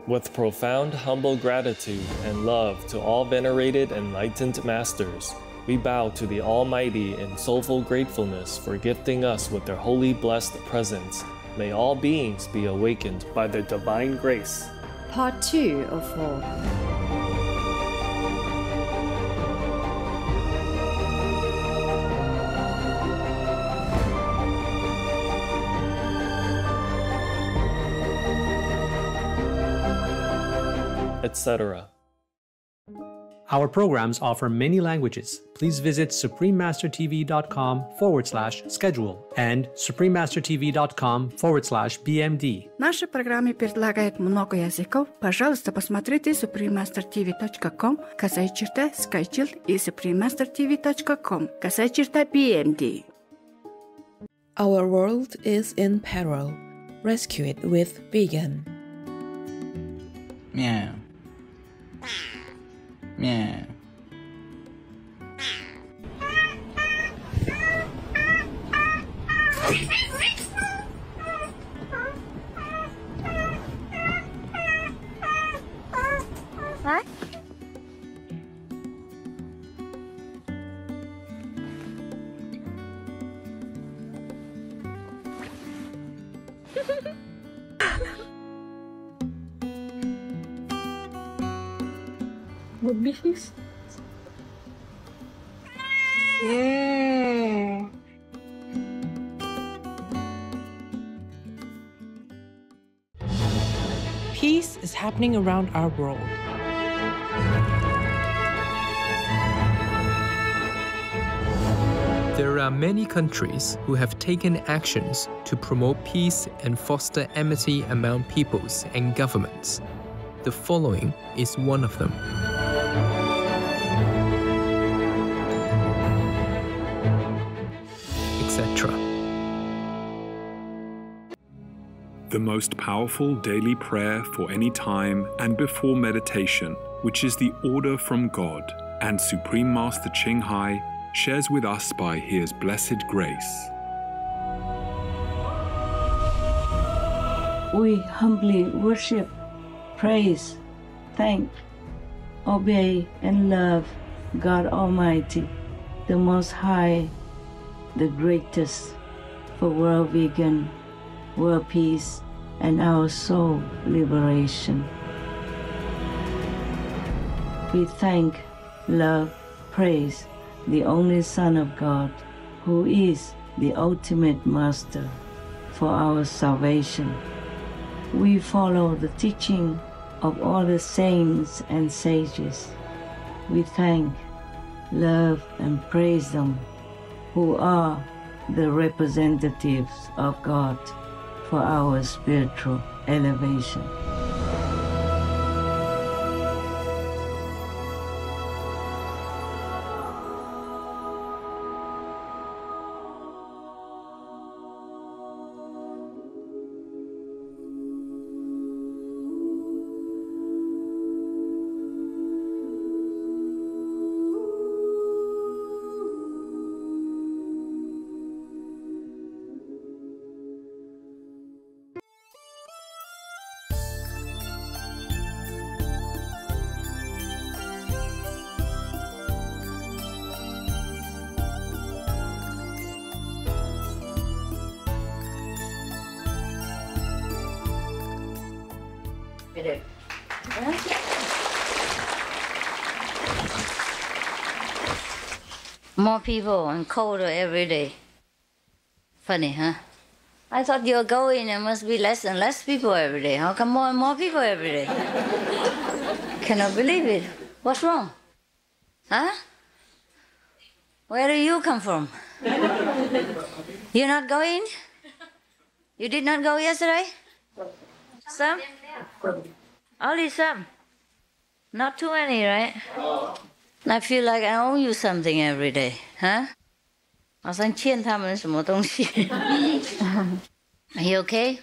With profound humble gratitude and love to all venerated enlightened masters, we bow to the Almighty in soulful gratefulness for gifting us with their holy blessed presence. May all beings be awakened by their divine grace. Part 2 of 4. Etc. Our programs offer many languages. Please visit suprememastertv.com/schedule and suprememastertv.com/BMD. Наши программы предлагают много языков. Пожалуйста, посмотрите suprememastertv.com, /schedule и suprememastertv.com, /BMD. Our world is in peril. Rescue it with vegan. Meow. Meow. What? What bees? Yeah. Peace is happening around our world. There are many countries who have taken actions to promote peace and foster amity among peoples and governments. The following is one of them. Etc. The most powerful daily prayer for any time and before meditation, which is the order from God, and Supreme Master Ching Hai shares with us by His blessed grace. We humbly worship, praise, thank, obey, and love God Almighty, the Most High, the greatest, for world vegan, world peace, and our soul liberation. We thank, love, praise the only Son of God, who is the ultimate Master for our salvation. We follow the teaching of all the saints and sages. We thank, love, and praise them, who are the representatives of God for our spiritual elevation. More people and colder every day. Funny, huh? I thought you're going, there must be less and less people every day. How come more and more people every day? Cannot believe it. What's wrong? Huh? Where do you come from? You're not going? You did not go yesterday? Some? Only some. Not too many, right? I feel like I owe you something every day, huh? 好像欠他们什么东西。Are you okay?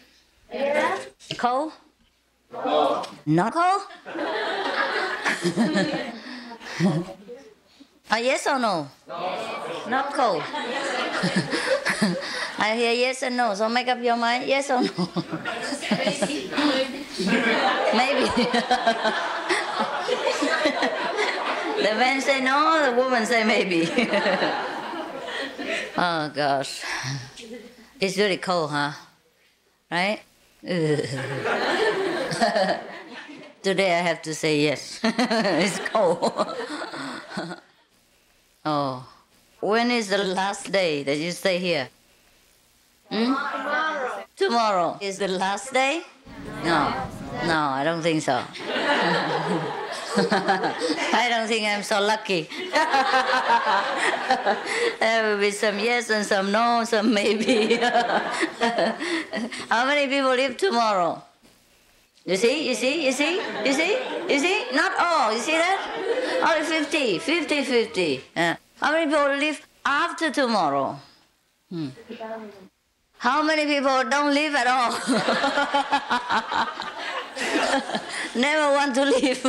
Yeah. Cold? No. Not cold? Yes or no? No. Not cold. I hear yes and no, so make up your mind, yes or no. Maybe. The man say no, the woman say maybe. Oh gosh. It's really cold, huh? Right? Today I have to say yes. It's cold. Oh. When is the last day that you stay here? Tomorrow. Tomorrow is the last day? No. No, I don't think so. I don't think I'm so lucky. There will be some yes and some no, some maybe. How many people live tomorrow? You see? Not all. You see that? Only 50. How many people live after tomorrow? How many people don't live at all? Never want to live.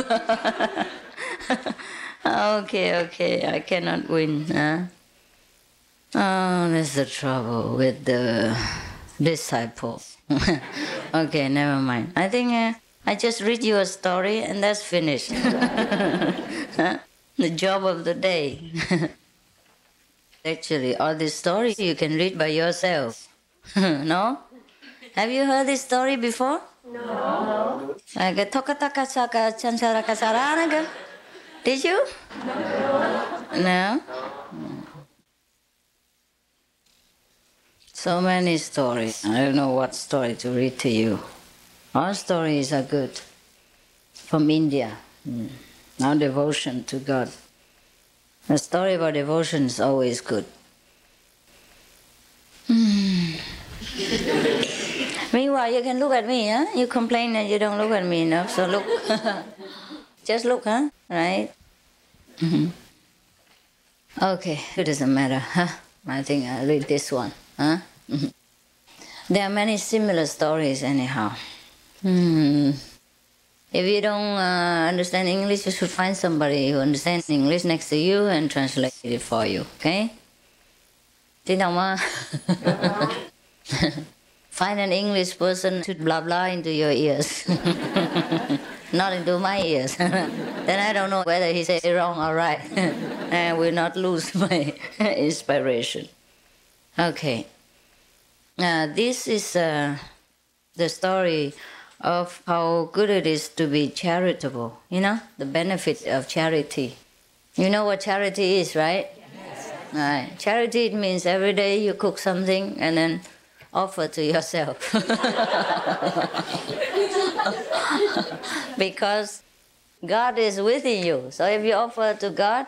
Okay, I cannot win. Huh? Oh, that's the trouble with the disciples. Okay, never mind. I think I just read you a story and that's finished. The job of the day. Actually, all these stories you can read by yourself. No? Have you heard this story before? No. Did you? No? So many stories. I don't know what story to read to you. All stories are good. From India. Now devotion to God. The story about devotion is always good. Meanwhile, you can look at me, huh? You complain that you don't look at me enough, so look. Just look, huh? Right? Okay, it doesn't matter, huh? I think I'll read this one, huh? There are many similar stories anyhow. If you don't understand English, you should find somebody who understands English next to you and translate it for you, okay? Tin Hồng á? Find an English person to blah blah into your ears. Not into my ears. Then I don't know whether he said it wrong or right. I will not lose my inspiration. Okay. This is the story of how good it is to be charitable. You know, the benefit of charity. You know what charity is, right? Yes. Right. Charity, it means every day you cook something and then offer to yourself. Because God is within you. So if you offer to God,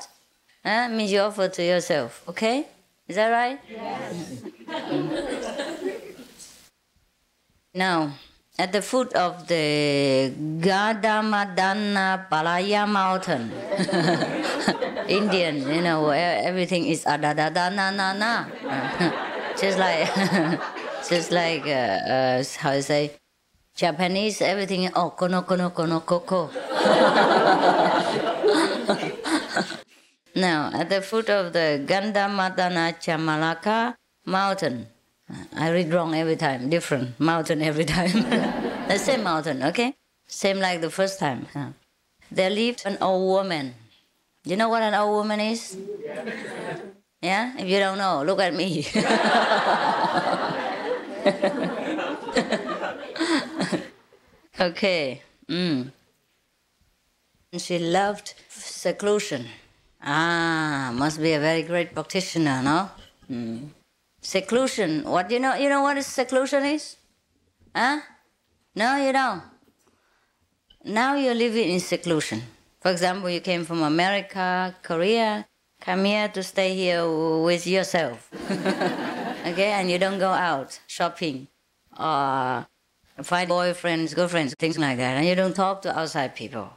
means you offer to yourself. Okay? Is that right? Yes. Now, at the foot of the Gadamadana Palaya mountain, Indian, you know, where everything is adadadana, just like how you say, Japanese, everything is kono koko. Now, at the foot of the Gandamadana Chamalaka mountain, I read wrong every time, different mountain every time. The same mountain, okay? Same like the first time. There lived an old woman. You know what an old woman is? Yeah? If you don't know, look at me. Okay. She loved seclusion. Must be a very great practitioner, no? Seclusion. What you know what seclusion is? Huh? No, you don't. Now you're living in seclusion. For example, you came from America, Korea, come here to stay here with yourself. Okay, and you don't go out shopping or find boyfriends, girlfriends, things like that, and you don't talk to outside people.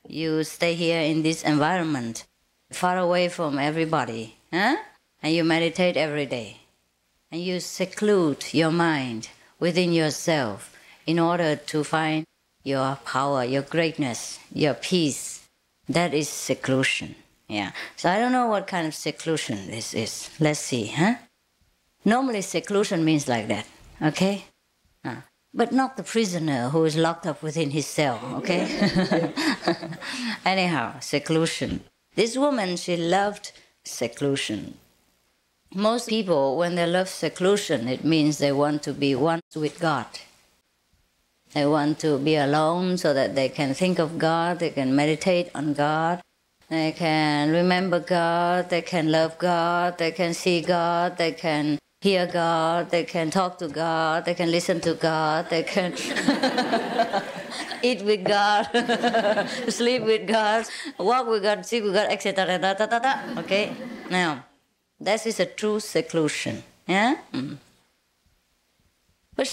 You stay here in this environment, far away from everybody, huh? And you meditate every day. And you seclude your mind within yourself in order to find your power, your greatness, your peace. That is seclusion. Yeah. So I don't know what kind of seclusion this is. Let's see, huh? Normally seclusion means like that, okay? But not the prisoner who is locked up within his cell, okay? Anyhow, seclusion. This woman, she loved seclusion. Most people, when they love seclusion, it means they want to be one with God. They want to be alone so that they can think of God, they can meditate on God, they can remember God, they can love God, they can see God, they can hear God, they can talk to God, they can listen to God, they can eat with God, sleep with God, walk with God, sleep with God, etc. Okay? Now, that is a true seclusion. Yeah? But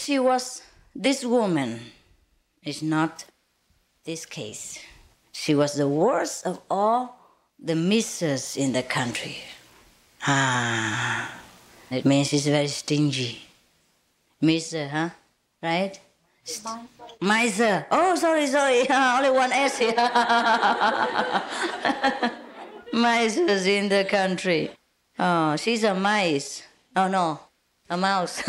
this woman is not this case. She was the worst of all the misses in the country. It means she's very stingy. Miser, huh? Right? Miser. Oh, sorry. Only one S here. Misers in the country. Oh, she's a mice. Oh, no. A mouse.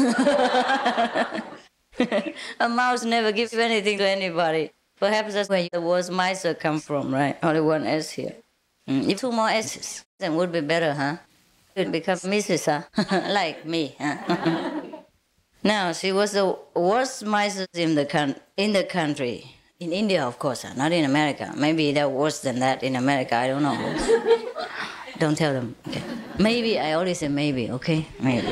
A mouse never gives anything to anybody. Perhaps that's where the word miser comes from, right? Only one S here. If 2 more S's, then would be better, huh? It becomes Mrs., huh? Like me, huh? Now, she was the worst miser in the country. In India, of course, not in America. Maybe they're worse than that in America, I don't know. Don't tell them, okay? Maybe, I always say maybe, okay? Maybe.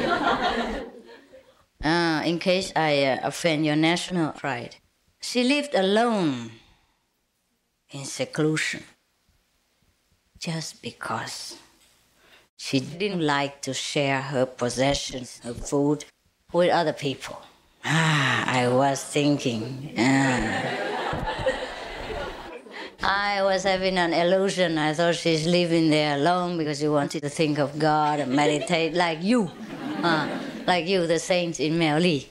In case I offend your national pride. She lived alone in seclusion just because she didn't like to share her possessions, her food, with other people. I was thinking. I was having an illusion. I thought she's living there alone because she wanted to think of God and meditate like you. Like you, the saints in Meli.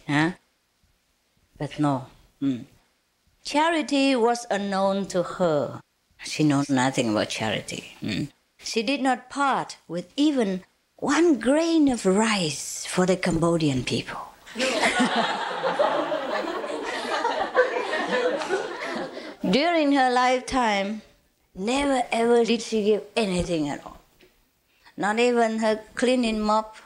But no. Charity was unknown to her. She knows nothing about charity. She did not part with even 1 grain of rice for the Cambodian people. During her lifetime, never ever did she give anything at all. Not even her cleaning mop.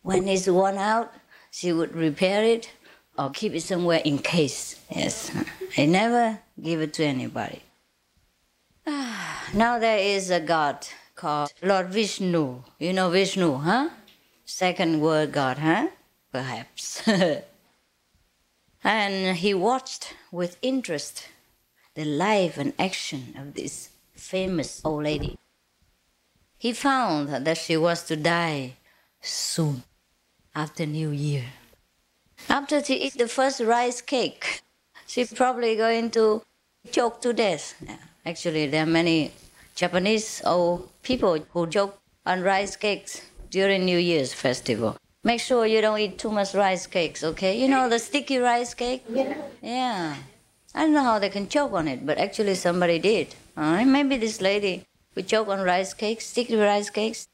When it's worn out, she would repair it or keep it somewhere in case. Yes, I never give it to anybody. Now there is a god called Lord Vishnu. You know Vishnu, huh? Second word God, huh? Perhaps. And he watched with interest the life and action of this famous old lady. He found that she was to die soon, after New Year. After she eats the first rice cake, she's probably going to choke to death. Actually, there are many Japanese old people who choke on rice cakes during New Year's festival. Make sure you don't eat too much rice cakes, okay? You know the sticky rice cake? Yeah. I don't know how they can choke on it, but actually somebody did. Maybe this lady would choke on rice cakes, sticky rice cakes,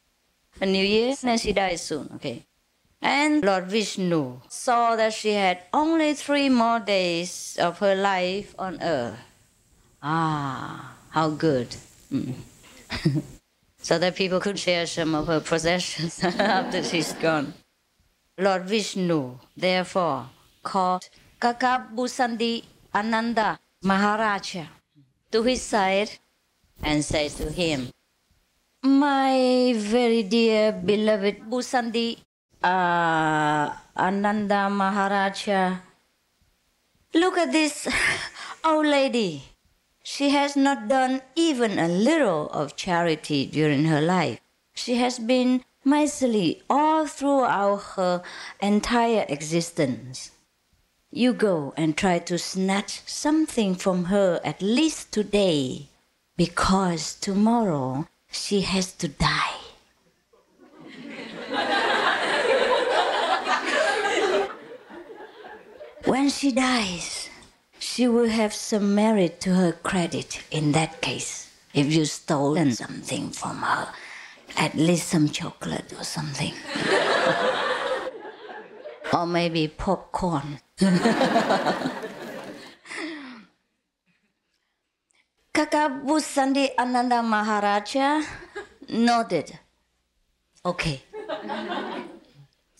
on New Year, and she died soon, okay? And Lord Vishnu saw that she had only 3 more days of her life on earth. How good. So that people could share some of her possessions after she's gone. Lord Vishnu, therefore, called Kakabusandi Ananda Maharaja to his side and said to him, "My very dear beloved Busandi Ananda Maharaja, look at this old lady. She has not done even a little of charity during her life. She has been miserly all throughout her entire existence. You go and try to snatch something from her at least today, because tomorrow she has to die." When she dies, she will have some merit to her credit in that case. If you've stolen something from her, at least some chocolate or something. Or maybe popcorn. Kakabusandi Ananda Maharaja nodded. Okay.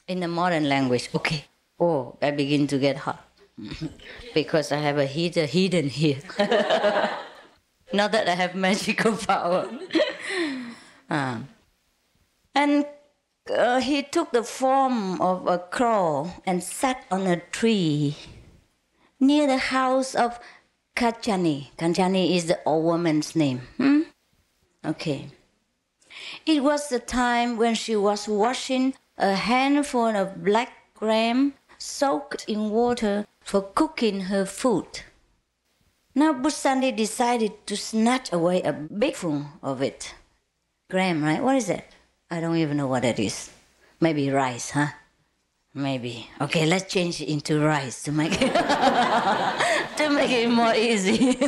In the modern language, okay. Oh, I begin to get hot. Because I have a heater hidden here. Not that I have magical power. And he took the form of a crow and sat on a tree near the house of Kanchani. Kanchani is the old woman's name. Okay. It was the time when she was washing a handful of black gram soaked in water for cooking her food. Now Busandi decided to snatch away a bigful of it. Gram, right? What is that? I don't even know what that is. Maybe rice, huh? Maybe. Okay, let's change it into rice to make it, to make it more easy.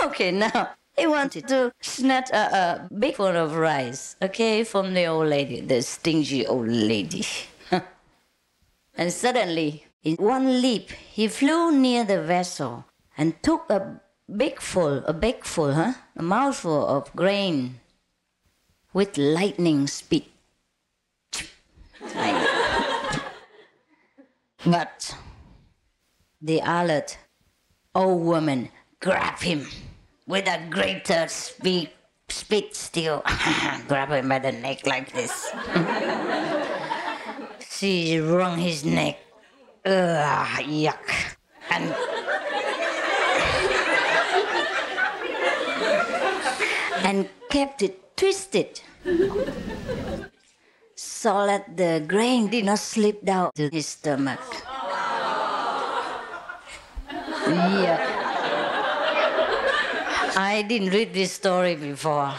Okay, now he wanted to snatch a big one of rice, okay, from the old lady, the stingy old lady. And suddenly, in one leap, he flew near the vessel and took a mouthful of grain with lightning speed. But the alert old woman grabbed him with a greater speed still. Grab him by the neck like this. She wrung his neck. Yuck. And kept it twisted so that the grain did not slip down to his stomach. Yeah. I didn't read this story before.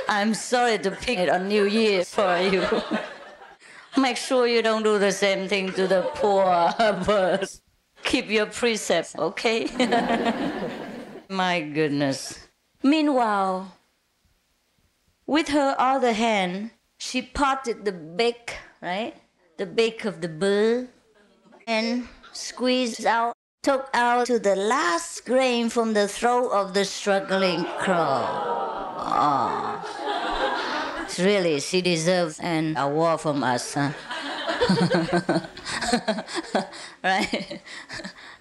I'm sorry to pick it on New Year for you. Make sure you don't do the same thing to the poor birds. Keep your precepts, okay? My goodness. Meanwhile, with her other hand, she parted the beak, right? The beak of the bird, and took out to the last grain from the throat of the struggling crow. Oh. Really, she deserves an award from us, huh? Right?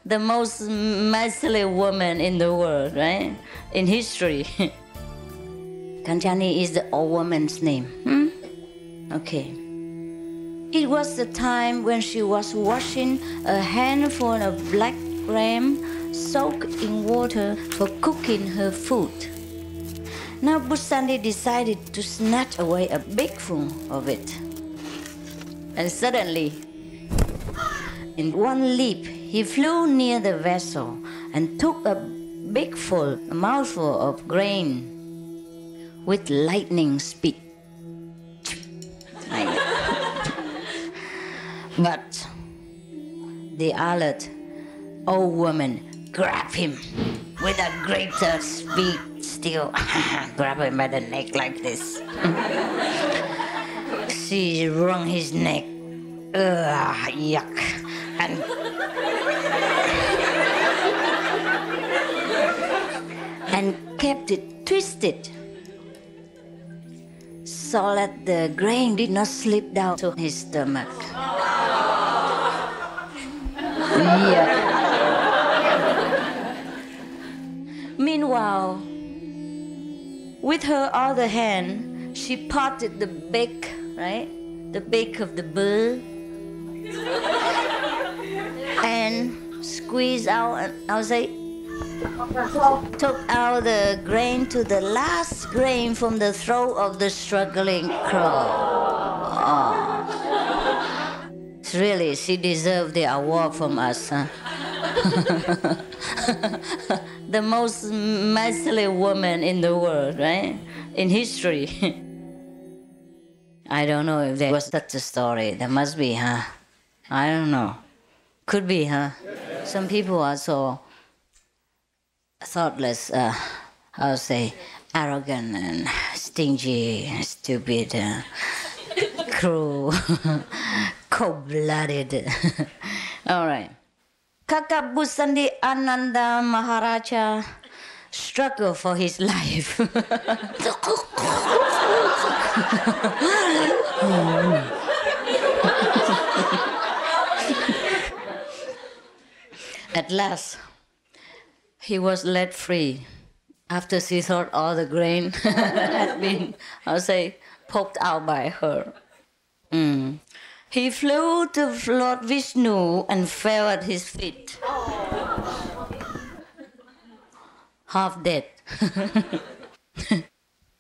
The most miserly woman in the world, right? In history. Kanchani is the old woman's name. Okay. It was the time when she was washing a handful of black gram soaked in water for cooking her food. Now Busandi decided to snatch away a bigful of it. And suddenly, in one leap, he flew near the vessel and took a mouthful of grain with lightning speed. But the alert old woman grabbed him with a greater speed still. Grab him by the neck like this. She wrung his neck. Yuck. And kept it twisted so that the grain did not slip down to his stomach. Yeah. Meanwhile, with her other hand, she parted the beak, right? The beak of the bird, and squeezed out, took out the grain to the last grain from the throat of the struggling crow. Oh. Really, she deserves the award from us, huh? The most miserly woman in the world, right? In history. I don't know if there was such a story. There must be, huh? I don't know. Could be, huh? Some people are so thoughtless, I'll say, arrogant and stingy, stupid, cruel, cold-blooded. All right. Kakabusandi Ananda Maharaja struggled for his life. At last, he was let free after she thought all the grain had been, poked out by her. He flew to Lord Vishnu and fell at his feet. Half dead.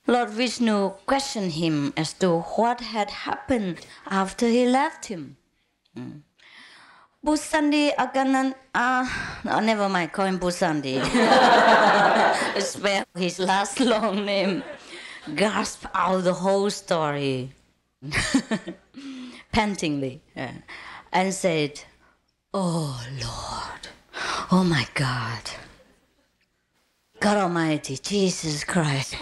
Lord Vishnu questioned him as to what had happened after he left him. Busandi Aganan, never mind, call him Busandi. Spell his last long name. Gasped out the whole story, pantingly, and said, "Oh Lord, oh my God, God Almighty, Jesus Christ."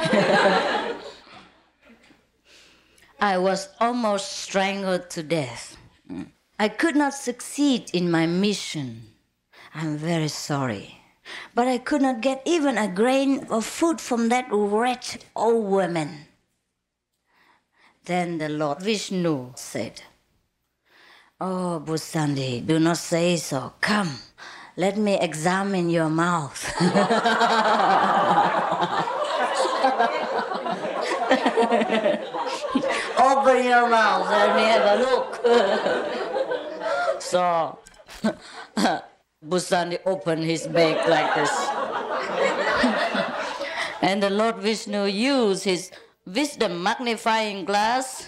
I was almost strangled to death. I could not succeed in my mission. I'm very sorry. But I could not get even a grain of food from that wretched old woman. Then the Lord Vishnu said, "Oh, Busandi, do not say so. Come, let me examine your mouth." Open your mouth, let me have a look. So, Busandi opened his beak like this. And the Lord Vishnu used his wisdom magnifying glass,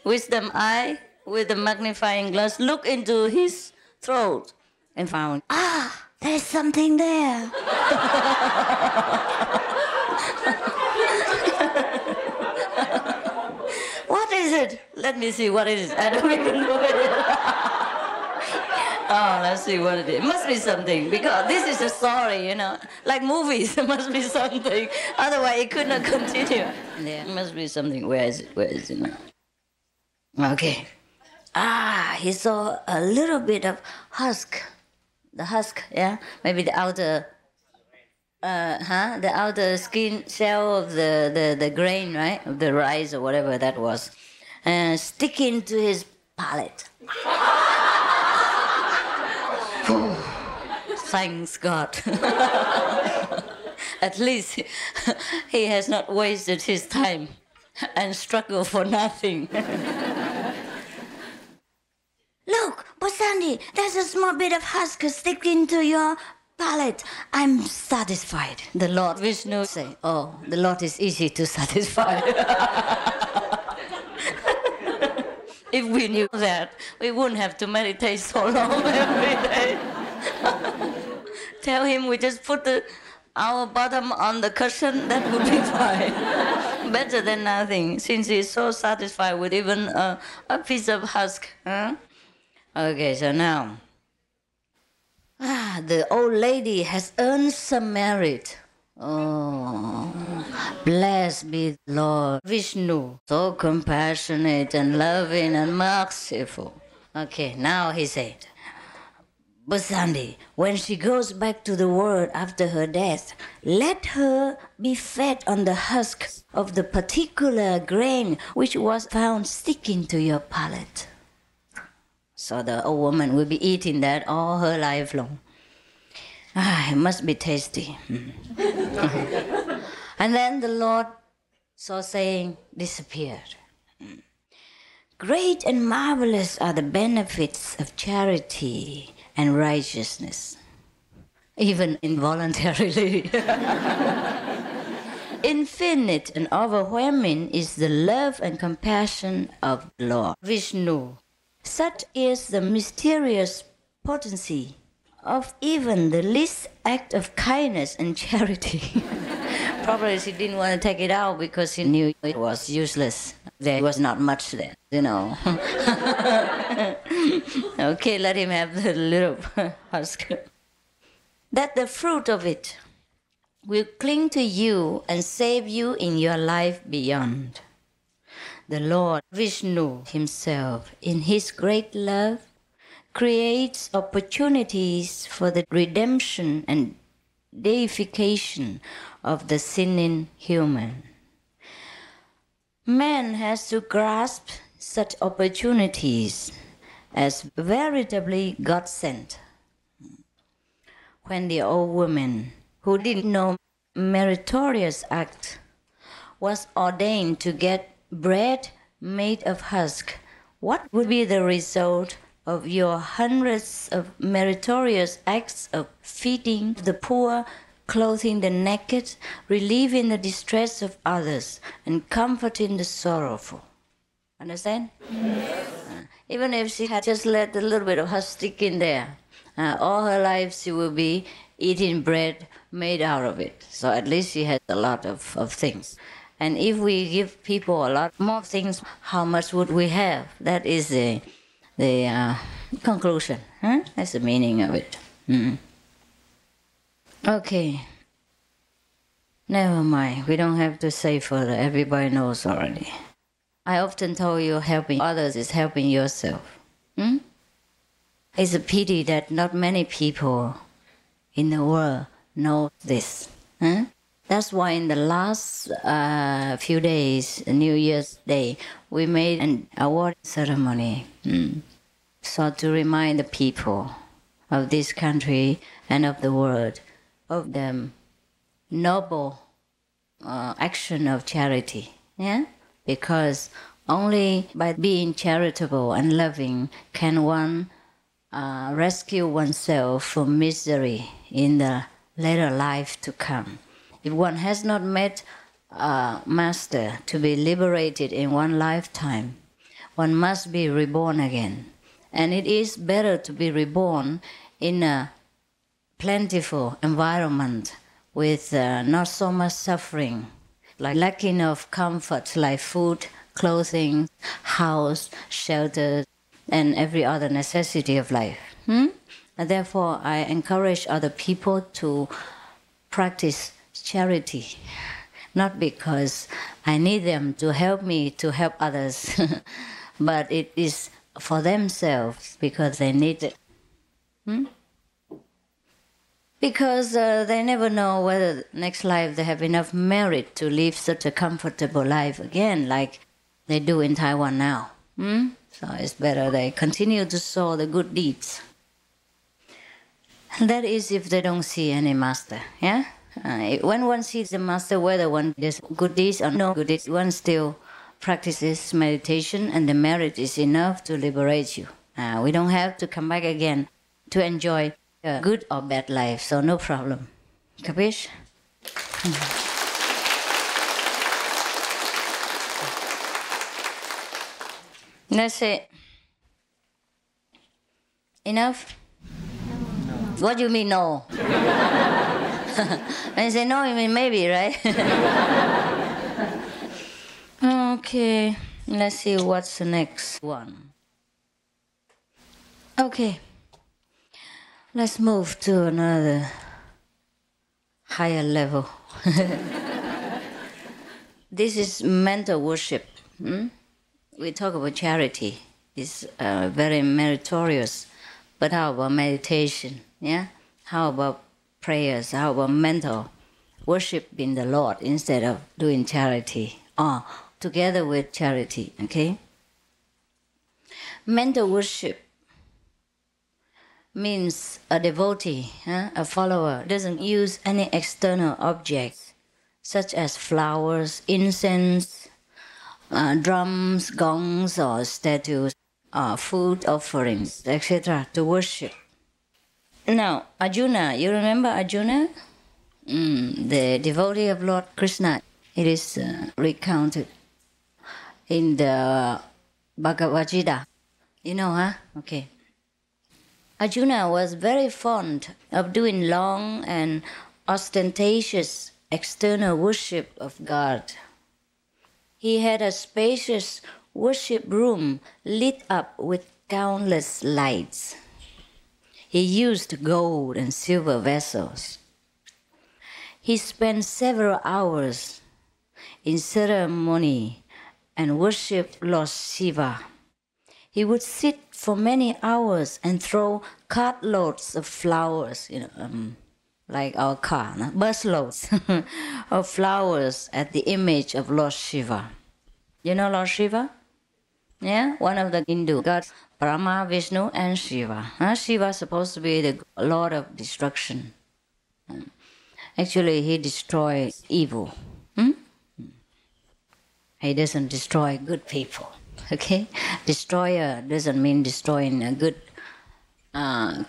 wisdom eye, with the magnifying glass, looked into his throat and found, there's something there. What is it? Let me see what it is. I don't even know what it is. Oh, let's see what it is. It must be something, because this is a story, like movies. There must be something. Otherwise, it could not continue. There must be something. Where is it? Where is it now? Okay. He saw a little bit of husk. The husk, yeah? Maybe the outer... the outer skin shell of the grain, right? Of the rice or whatever that was. Sticking to his palate. Thanks God. At least he has not wasted his time and struggled for nothing. Look, Busandi, there's a small bit of husk sticking to your palate. I'm satisfied. The Lord Vishnu say, "Oh, the Lord is easy to satisfy." If we knew that, we wouldn't have to meditate so long every day. Tell him we just put our bottom on the cushion, that would be fine. Better than nothing, since he's so satisfied with even a piece of husk. Huh? Okay, so now, the old lady has earned some merit. Oh, blessed be the Lord Vishnu, so compassionate and loving and merciful. Okay, now he said, "Busandi, when she goes back to the world after her death, let her be fed on the husk of the particular grain which was found sticking to your palate." So the old woman will be eating that all her life long. It must be tasty. And then the Lord, so saying, disappeared. Great and marvelous are the benefits of charity and righteousness, even involuntarily. Infinite and overwhelming is the love and compassion of Lord Vishnu. Such is the mysterious potency of even the least act of kindness and charity. Probably she didn't want to take it out because she knew it was useless. There was not much there, Okay, let him have the little husk. That the fruit of it will cling to you and save you in your life beyond. the Lord Vishnu himself, in his great love, creates opportunities for the redemption and deification of the sinning human. Man has to grasp such opportunities as veritably God-sent. When the old woman, who didn't know meritorious act, was ordained to get bread made of husk, what would be the result of your hundreds of meritorious acts of feeding the poor, clothing the naked, relieving the distress of others, and comforting the sorrowful? Understand? Even if she had just let a little bit of husk stick in there, all her life she will be eating bread made out of it. So at least she has a lot of things. And if we give people a lot more things, how much would we have? That is the conclusion. That's the meaning of it. Okay. Never mind. We don't have to say further. Everybody knows already. I often tell you helping others is helping yourself. It's a pity that not many people in the world know this. That's why in the last few days, New Year's Day, we made an award ceremony. So to remind the people of this country and of the world of the noble action of charity. Because only by being charitable and loving can one rescue oneself from misery in the later life to come. If one has not met a master to be liberated in one lifetime, one must be reborn again. And it is better to be reborn in a plentiful environment with not so much suffering, like lacking of comfort, like food, clothing, house, shelter, and every other necessity of life. And therefore, I encourage other people to practice charity, not because I need them to help me to help others, but it is for themselves because they need it. Because they never know whether next life they have enough merit to live such a comfortable life again, like they do in Taiwan now. So it's better they continue to sow the good deeds. That is if they don't see any master, when one sees the master, whether one does good deeds or no good deeds, one still practices meditation and the merit is enough to liberate you. We don't have to come back again to enjoy a good or bad life, so no problem. Capish? That's it. Enough? No. What do you mean no? When you say no, you mean maybe, right? Okay, let's see what's the next one. Okay, let's move to another higher level. This is mental worship. We talk about charity. It's very meritorious. But how about meditation? How about prayers? How about mental worship in the Lord instead of doing charity? Or together with charity, okay? Mental worship means a devotee, a follower, doesn't use any external objects such as flowers, incense, drums, gongs, or statues, food offerings, etc. to worship. Now, Arjuna, you remember Arjuna? The devotee of Lord Krishna. It is recounted in the Bhagavad Gita. You know, Okay. Arjuna was very fond of doing long and ostentatious external worship of God. He had a spacious worship room lit up with countless lights. He used gold and silver vessels. He spent several hours in ceremony and worshipped Lord Shiva. He would sit for many hours and throw cartloads of flowers, like our car, busloads of flowers at the image of Lord Shiva. You know Lord Shiva? Yeah, one of the Hindu gods, Brahma, Vishnu, and Shiva. Shiva is supposed to be the Lord of destruction. Actually, he destroys evil. He doesn't destroy good people. Okay, destroyer doesn't mean destroying a good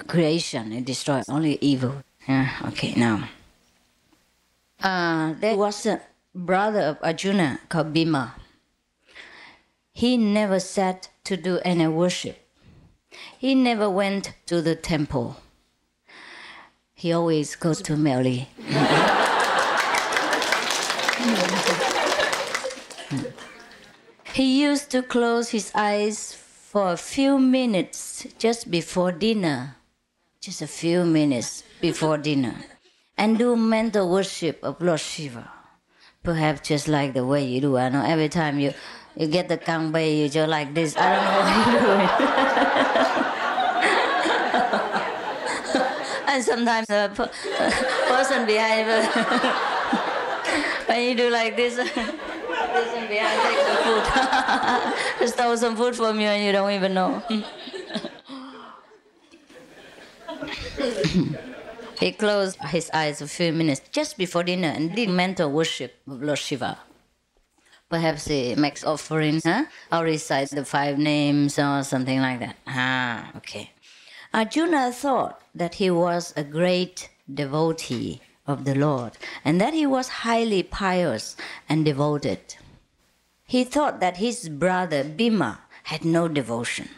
creation. It destroys only evil. Okay, now there was a brother of Arjuna called Bhima. He never sat to do any worship. He never went to the temple. He always goes to Meli. He used to close his eyes for a few minutes just before dinner, just a few minutes before dinner, and do mental worship of Lord Shiva. Perhaps just like the way you do. I know every time you get the kangbei, you just like this. I don't know what you do. And sometimes the person behind, when you do like this, person behind takes the food. Stole some food from you and you don't even know. He closed his eyes a few minutes just before dinner and did mental worship of Lord Shiva. Perhaps he makes offerings, or recite the 5 names or something like that. Okay. Arjuna thought that he was a great devotee of the Lord and that he was highly pious and devoted. He thought that his brother Bhima had no devotion.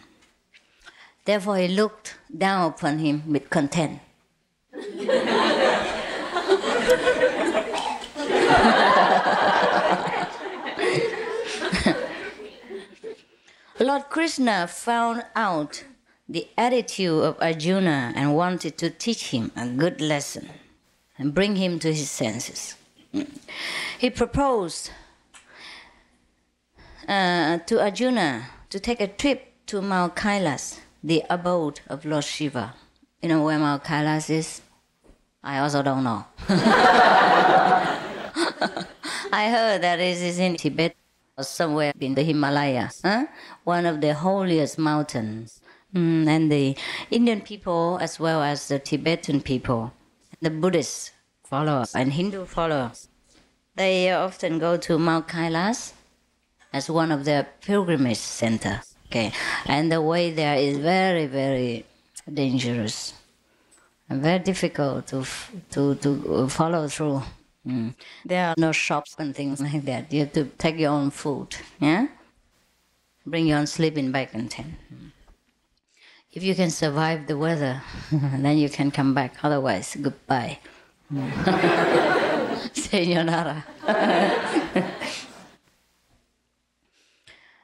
Therefore, he looked down upon him with contempt. Lord Krishna found out the attitude of Arjuna and wanted to teach him a good lesson and bring him to his senses. He proposed to Arjuna to take a trip to Mount Kailas, the abode of Lord Shiva. You know where Mount Kailas is? I also don't know. I heard that it is in Tibet or somewhere in the Himalayas, one of the holiest mountains. And the Indian people, as well as the Tibetan people, the Buddhist followers and Hindu followers, they often go to Mount Kailas as one of their pilgrimage centers. Okay, and the way there is very, very dangerous and very difficult to follow through. There are no shops and things like that. You have to take your own food. Yeah, bring your own sleeping bag and tent. If you can survive the weather, then you can come back. Otherwise, goodbye. Sayonara.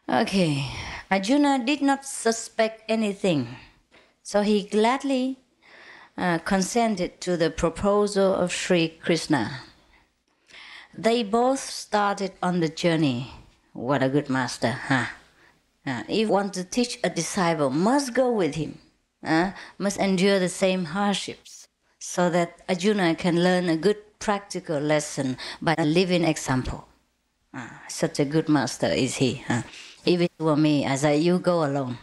Okay, Arjuna did not suspect anything, so he gladly consented to the proposal of Sri Krishna. They both started on the journey. What a good master, huh? If you want to teach a disciple, must go with him, must endure the same hardships, so that Arjuna can learn a good practical lesson by a living example. Such a good master is he. If it were me, I say, you go alone.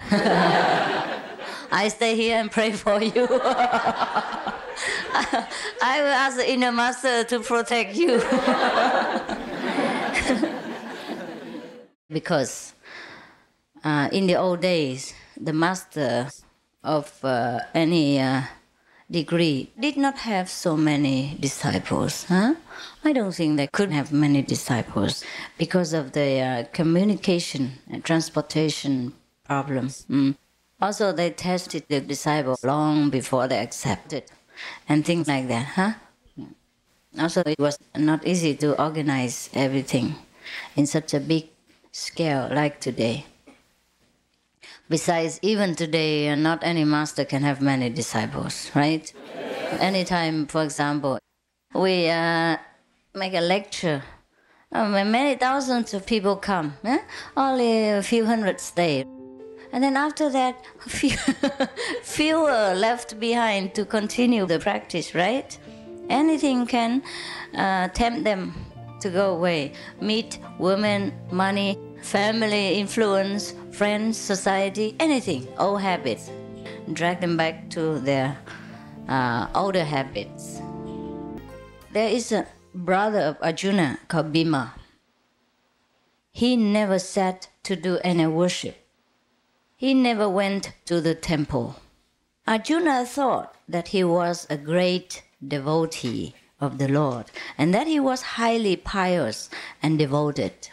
I stay here and pray for you. I will ask the inner master to protect you. Because in the old days, the master of any degree did not have so many disciples. I don't think they could have many disciples because of the communication and transportation problems. Also, they tested the disciples long before they accepted and things like that. Also, it was not easy to organize everything in such a big scale like today. Besides, even today, not any master can have many disciples, right? Anytime, for example, we make a lecture Many thousands of people come. Only a few hundred stay. And then after that, fewer left behind to continue the practice, right? Anything can tempt them to go away. Meat, women, money, family, influence, friends, society, anything, old habits. Drag them back to their older habits. There is a brother of Arjuna called Bhima. He never sat to do any worship. He never went to the temple. Arjuna thought that he was a great devotee of the Lord and that he was highly pious and devoted.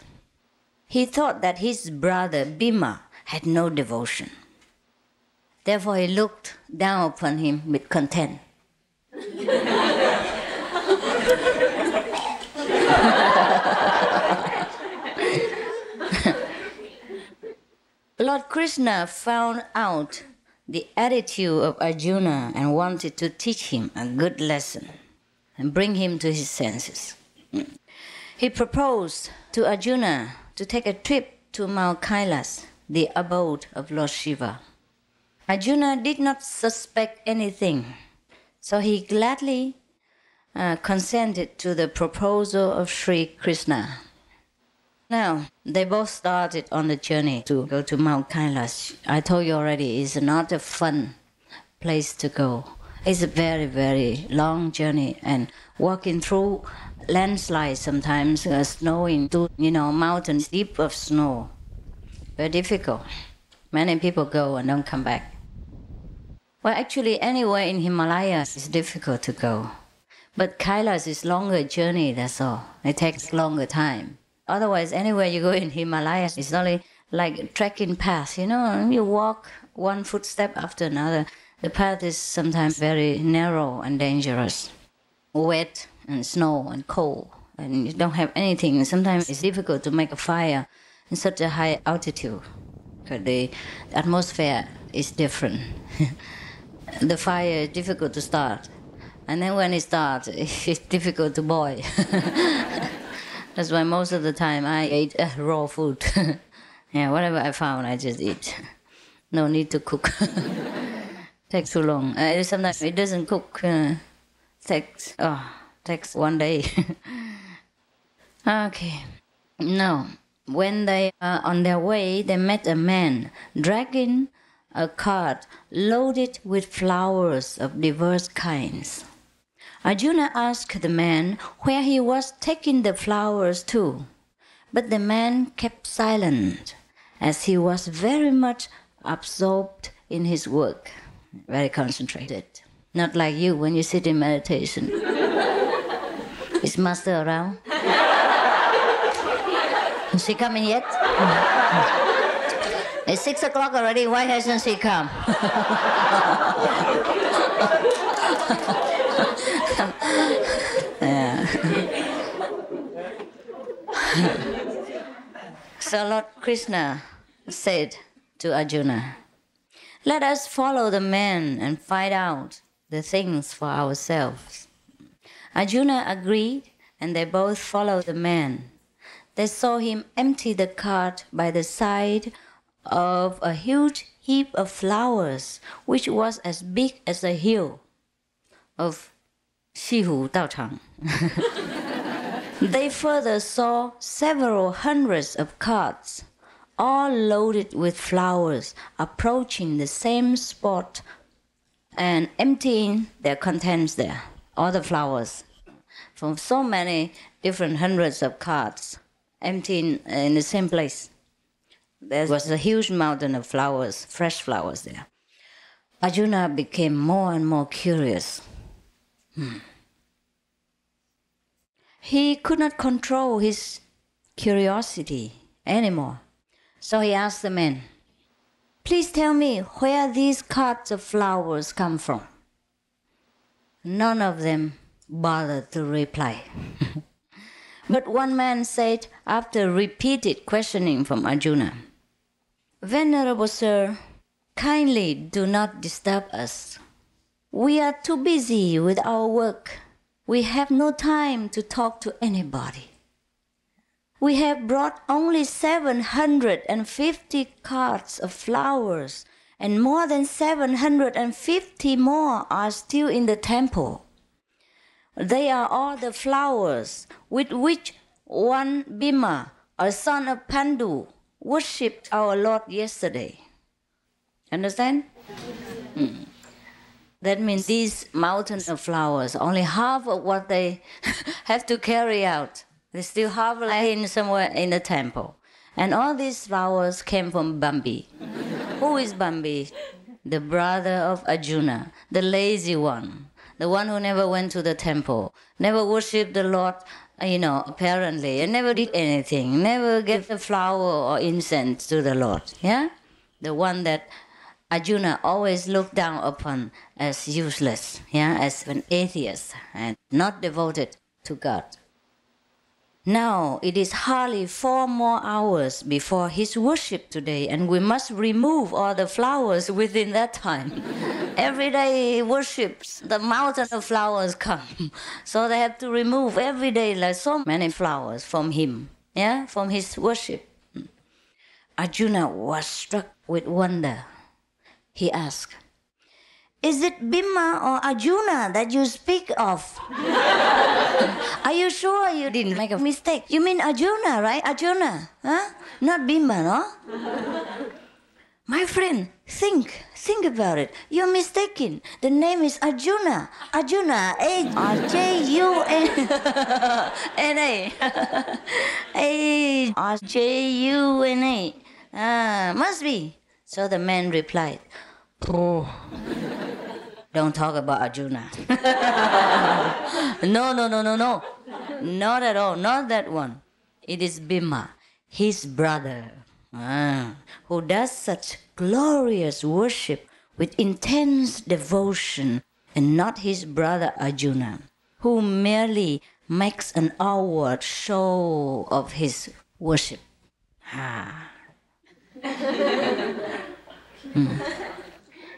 He thought that his brother Bhima had no devotion. Therefore he looked down upon him with contempt. Lord Krishna found out the attitude of Arjuna and wanted to teach him a good lesson and bring him to his senses. He proposed to Arjuna to take a trip to Mount Kailas, the abode of Lord Shiva. Arjuna did not suspect anything, so he gladly consented to the proposal of Sri Krishna. Now, they both started on the journey to go to Mount Kailas. I told you already, it's not a fun place to go. It's a very, very long journey, and walking through landslides sometimes, snowing through, mountains deep of snow. Very difficult. Many people go and don't come back. Well, actually, anywhere in Himalayas is difficult to go. But Kailas is longer journey, that's all. It takes longer time. Otherwise, anywhere you go in Himalayas, it's only like a trekking path, you walk one footstep after another. The path is sometimes very narrow and dangerous, wet and snow and cold, and you don't have anything. Sometimes it's difficult to make a fire in such a high altitude, because the atmosphere is different. The fire is difficult to start, and then when it starts, it's difficult to boil. That's why most of the time I ate raw food. Yeah, whatever I found, I just eat. No need to cook. Takes too long. Sometimes it doesn't cook. Takes one day. Okay. Now, when they are on their way, they met a man dragging a cart loaded with flowers of diverse kinds. Arjuna asked the man where he was taking the flowers to, but the man kept silent, as he was very much absorbed in his work, very concentrated. Not like you when you sit in meditation. Is Master around? Is she coming yet? It's 6 o'clock already, why hasn't she come? Yeah. So Lord Krishna said to Arjuna, "Let us follow the man and find out the things for ourselves." Arjuna agreed, and they both followed the man. They saw him empty the cart by the side of a huge heap of flowers, which was as big as a hill of Shihu Daochang. They further saw several hundreds of carts, all loaded with flowers, approaching the same spot and emptying their contents there, all the flowers, from so many different hundreds of carts, emptying in the same place. There was a huge mountain of flowers, fresh flowers there. Arjuna became more and more curious. He could not control his curiosity anymore. So he asked the man, "Please tell me where these carts of flowers come from." None of them bothered to reply. But one man said, after repeated questioning from Arjuna, "Venerable sir, kindly do not disturb us. We are too busy with our work. We have no time to talk to anybody." We have brought only 750 carts of flowers, and more than 750 more are still in the temple. They are all the flowers with which one Bhima, a son of Pandu, worshipped our Lord yesterday. Understand? That means these mountains of flowers, only half of what they have to carry out. They still half lying somewhere in the temple. And all these flowers came from Bambi. Who is Bambi? The brother of Arjuna, the lazy one. The one who never went to the temple, never worshipped the Lord, apparently, and never did anything, never gave a flower or incense to the Lord, yeah? The one that Arjuna always looked down upon as useless, yeah, as an atheist and not devoted to God. Now it is hardly 4 more hours before his worship today, and we must remove all the flowers within that time. Every day he worships, the mountain of flowers come. So they have to remove every day like so many flowers from him, yeah, from his worship. Arjuna was struck with wonder. He asked, "Is it Bhima or Arjuna that you speak of? Are you sure you didn't make a mistake? You mean Arjuna, right? Arjuna, huh? Not Bhima, no? My friend, think about it. You're mistaken. The name is Arjuna. Arjuna, A-R-J-U-N-A. A-R-J-U-N-A. Must be. So the man replied, "Oh, don't talk about Arjuna." No. Not at all, not that one. It is Bhima, his brother, who does such glorious worship with intense devotion, and not his brother Arjuna, who merely makes an outward show of his worship.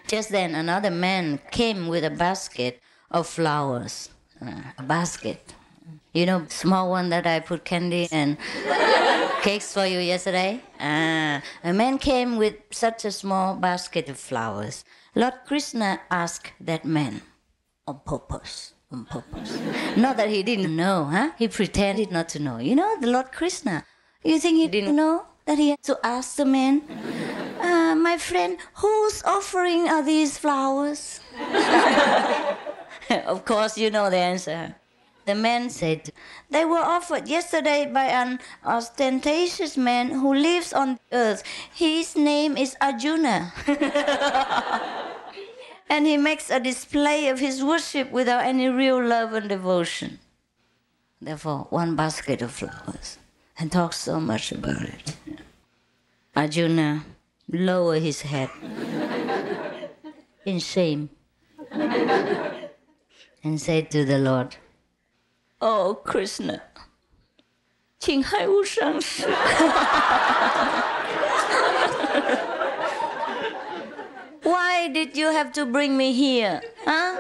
Just then another man came with a basket of flowers. A basket. You know, small one that I put candy and cakes for you yesterday? A man came with such a small basket of flowers. Lord Krishna asked that man on purpose. Not that he didn't know, huh? He pretended not to know. You know, the Lord Krishna. You think he didn't know that he had to ask the man, "My friend, whose offering are these flowers?" Of course, you know the answer. The man said, "They were offered yesterday by an ostentatious man who lives on earth. His name is Arjuna." And he makes a display of his worship without any real love and devotion. Therefore, one basket of flowers, and talks so much about it. Arjuna lowered his head in shame and said to the Lord, "Oh, Krishna, 请害我上师." Why did you have to bring me here? Huh?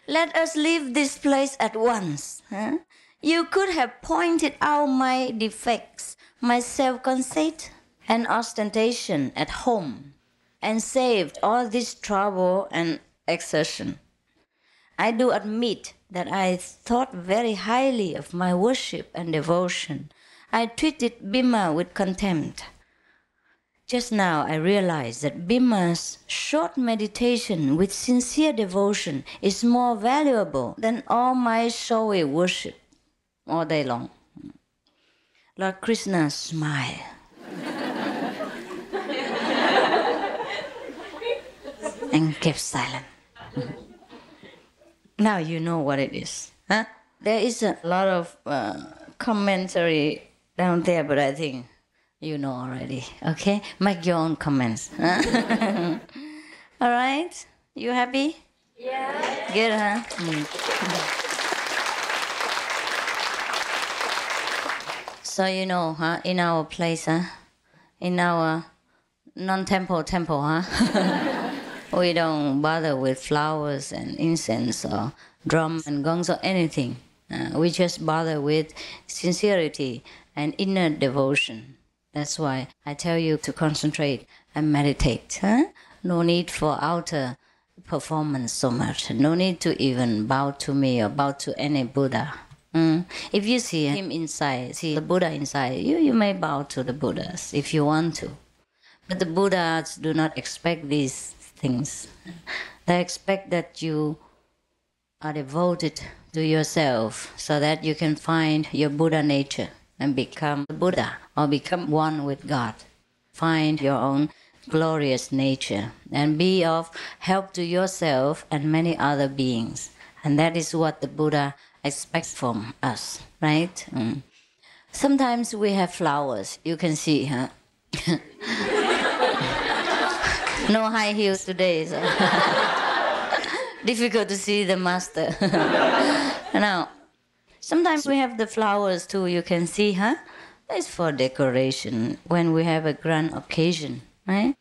Let us leave this place at once. Huh? You could have pointed out my defects, my self-conceit and ostentation at home, and saved all this trouble and exertion. I do admit that I thought very highly of my worship and devotion. I treated Bhima with contempt. Just now I realized that Bhima's short meditation with sincere devotion is more valuable than all my showy worship all day long. Lord Krishna smiled. And kept silent. Now you know what it is. Huh? There is a lot of commentary down there, but I think you know already. Okay? Make your own comments. Huh? All right? You happy? Yeah. Good, huh? So you know, huh? In our place, huh? In our non-temple temple, huh? We don't bother with flowers and incense or drums and gongs or anything. We just bother with sincerity and inner devotion. That's why I tell you to concentrate and meditate. No need for outer performance so much. No need to even bow to me or bow to any Buddha. If you see him inside, see the Buddha inside, you may bow to the Buddhas if you want to. But the Buddhas do not expect these things. They expect that you are devoted to yourself so that you can find your Buddha nature and become Buddha or become one with God. Find your own glorious nature and be of help to yourself and many other beings. And that is what the Buddha expects from us, right? Sometimes we have flowers. You can see, huh? No high heels today, so difficult to see the master. Now, sometimes we have the flowers too, you can see, huh? It's for decoration when we have a grand occasion, right?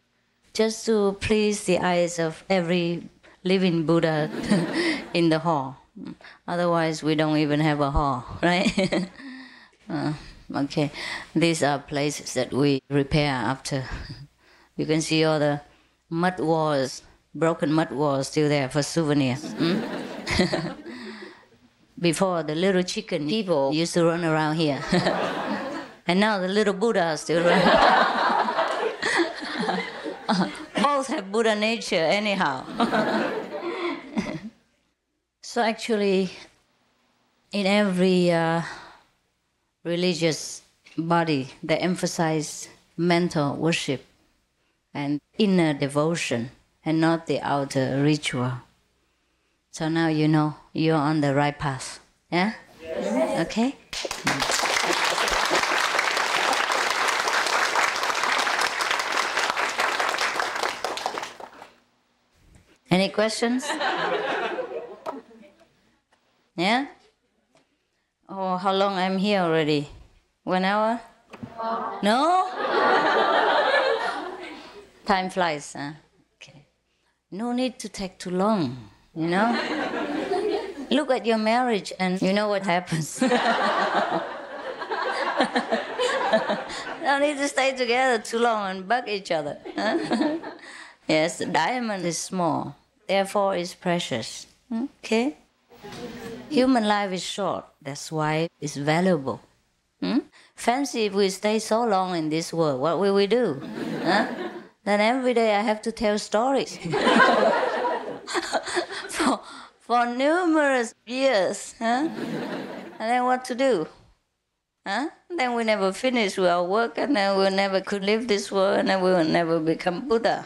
Just to please the eyes of every living Buddha in the hall. Otherwise, we don't even have a hall, right? Okay, these are places that we repair after. You can see all the mud walls, broken mud walls still there for souvenirs. Before, the little chicken people used to run around here. And now the little Buddhas still run. Both have Buddha nature anyhow. So actually, in every religious body, they emphasize mental worship and inner devotion and not the outer ritual. So now you know you're on the right path. Yeah? Yes. Okay? Any questions? Yeah? Oh, how long I'm here already? 1 hour? No? Time flies, huh? Okay. No need to take too long, you know? Look at your marriage and you know what happens. No need to stay together too long and bug each other. Huh? Yes, the diamond is small, therefore it's precious. Okay? Human life is short, that's why it's valuable. Fancy if we stay so long in this world, what will we do? Huh? Then every day I have to tell stories. for numerous years. Huh? And then what to do? Huh? Then we never finish with our work, and then we never could live this world, and then we will never become Buddha.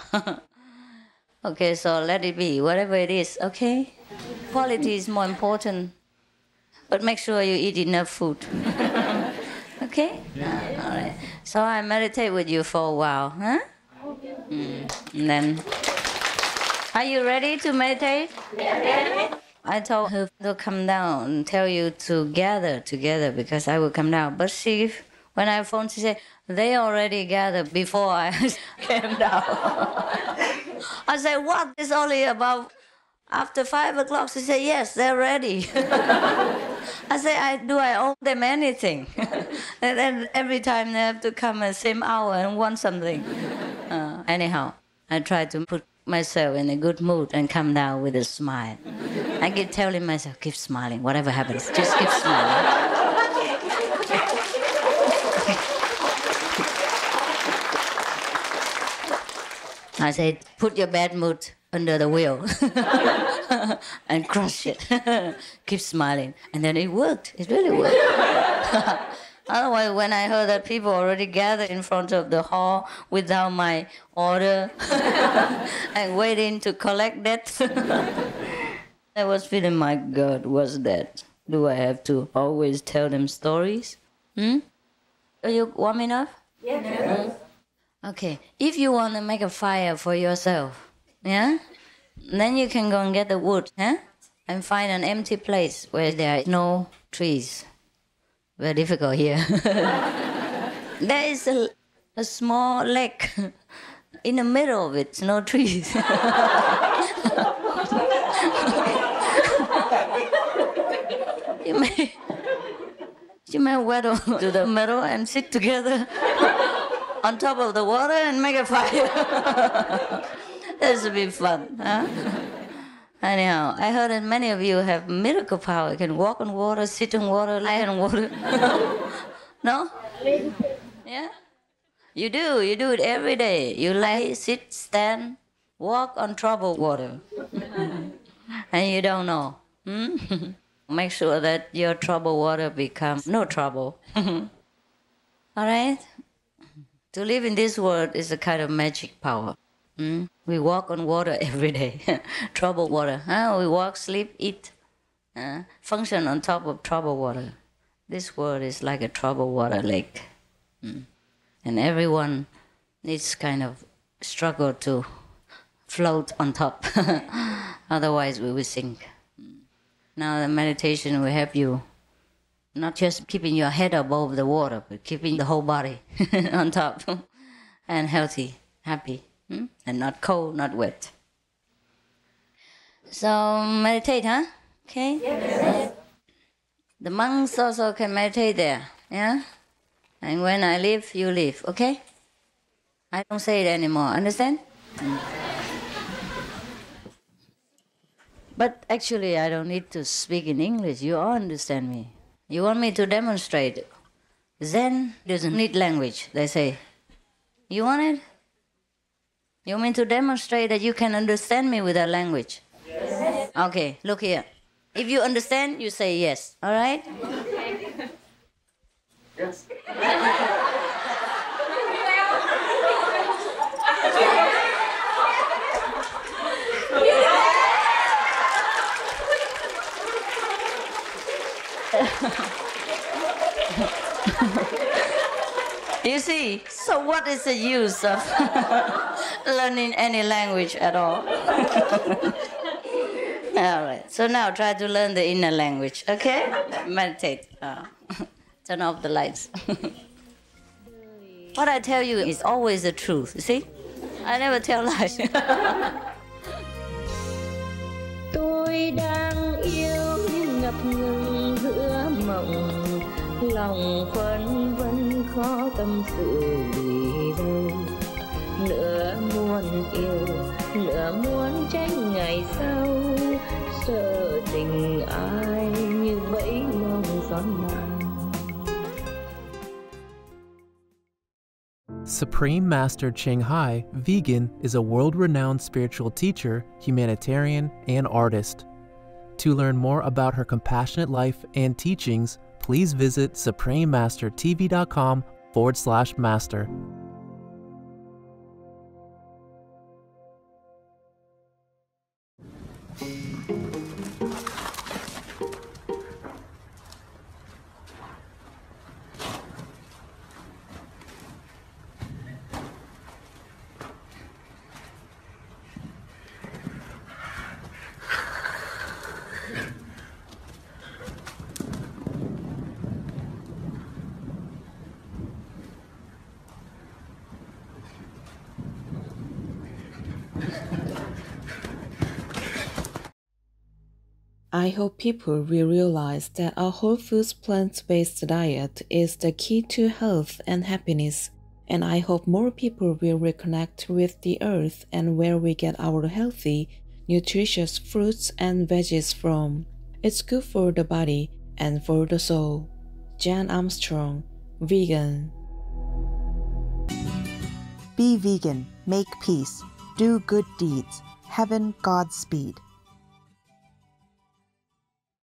Okay, so let it be, whatever it is, okay? Quality is more important, but make sure you eat enough food. Okay? All right. So I meditate with you for a while, huh? And then, are you ready to meditate? Yeah. I told her to come down and tell you to gather together because I will come down. But she, when I phoned, she said, they already gathered before I came down. I said, what? It's only about after 5 o'clock. She said, yes, they're ready. I said, do I owe them anything? And then every time they have to come at the same hour and want something. Anyhow, I try to put myself in a good mood and come down with a smile. I keep telling myself, keep smiling, whatever happens, just keep smiling. I said, put your bad mood under the wheel and crush it. Keep smiling. And then it worked. It really worked. Otherwise, when I heard that people already gathered in front of the hall without my order and waiting to collect that, I was feeling, my God, what's that? Do I have to always tell them stories? Are you warm enough? Yes. Okay, if you want to make a fire for yourself, yeah, then you can go and get the wood, and find an empty place where there are no trees. Very difficult here. There is a small lake. In the middle of it, no trees. You may waddle to the middle and sit together on top of the water and make a fire. This would be fun, huh? Anyhow, I heard that many of you have miracle power. You can walk on water, sit on water, lie on water. No? Yeah? You do it every day. You lie, sit, stand, walk on troubled water. And you don't know. Make sure that your troubled water becomes no trouble. All right? To live in this world is a kind of magic power. We walk on water every day. Troubled water. We walk, sleep, eat, function on top of troubled water. This world is like a troubled water lake. And everyone needs kind of struggle to float on top. Otherwise we will sink. Now the meditation will help you not just keeping your head above the water, but keeping the whole body on top and healthy, happy, and not cold, not wet. So meditate, huh? Okay? Yes. The monks also can meditate there, yeah? And when I leave, you leave, okay? I don't say it anymore, understand? But actually, I don't need to speak in English. You all understand me. You want me to demonstrate. Zen doesn't need language, they say. You want it? You want me to demonstrate that you can understand me without language? Yes. Okay, look here. If you understand, you say yes, all right? Yes. You see, so what is the use of learning any language at all? All right, so now try to learn the inner language, okay? Meditate. Turn off the lights. What I tell you is always the truth, you see? I never tell lies. Tôi đang yêu nhưng ngập ngừng giữa mộng, lòng phân vân khó tâm sự vì đâu. Nửa muốn yêu, nửa muốn tránh ngày sau, sợ tình ai như bẫy mong gió nào. Supreme Master Ching Hai, vegan, is a world-renowned spiritual teacher, humanitarian, and artist. To learn more about her compassionate life and teachings, please visit suprememastertv.com/master. I hope people will realize that a whole foods plant-based diet is the key to health and happiness, and I hope more people will reconnect with the earth and where we get our healthy, nutritious fruits and veggies from. It's good for the body and for the soul. Jan Armstrong, vegan. Be vegan, make peace, do good deeds. Heaven Godspeed.